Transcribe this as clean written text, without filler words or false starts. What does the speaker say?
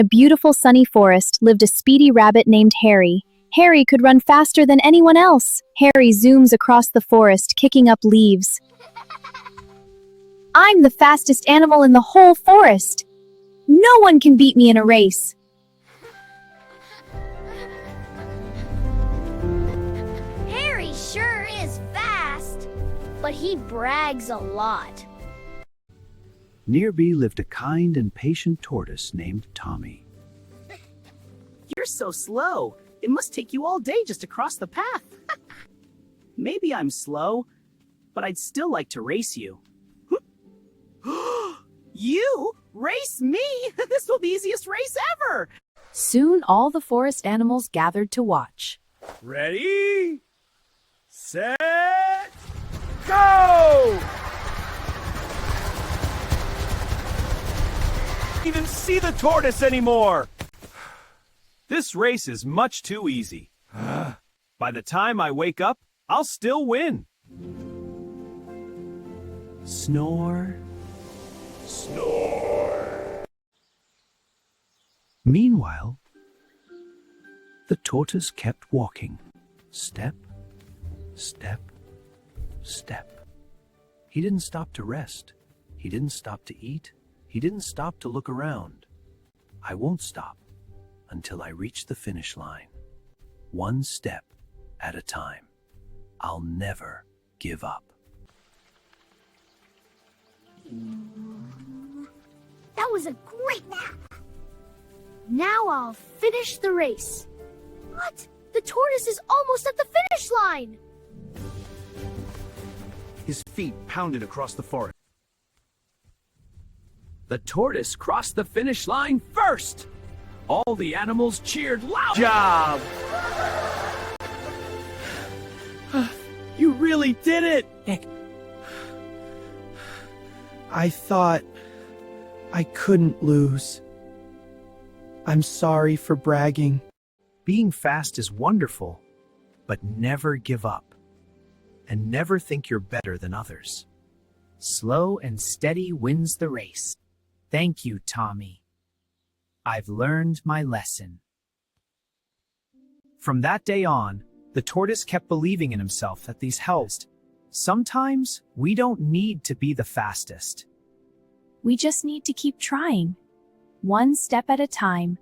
A beautiful sunny forest lived a speedy rabbit named Hare. Hare could run faster than anyone else. Hare zooms across the forest, kicking up leaves. I'm the fastest animal in the whole forest. No one can beat me in a race. Hare sure is fast, but he brags a lot. Nearby lived a kind and patient tortoise named Tommy. You're so slow. It must take you all day just to cross the path. Maybe I'm slow, but I'd still like to race you. You? Race me? This will be the easiest race ever! Soon all the forest animals gathered to watch. Ready, set, go! Even see the tortoise anymore. This race is much too easy. By the time I wake up, I'll still win. Snore. Snore. Meanwhile, the tortoise kept walking. Step, step, step. He didn't stop to rest. He didn't stop to eat. He didn't stop to look around. I won't stop until I reach the finish line. One step at a time. I'll never give up. That was a great nap. Now I'll finish the race. What? The tortoise is almost at the finish line. His feet pounded across the forest. The tortoise crossed the finish line first. All the animals cheered loud. Job! You really did it! I thought I couldn't lose. I'm sorry for bragging. Being fast is wonderful, but never give up. And never think you're better than others. Slow and steady wins the race. Thank you, Tommy. I've learned my lesson. From that day on, the tortoise kept believing in himself that these helped. Sometimes we don't need to be the fastest. We just need to keep trying. One step at a time,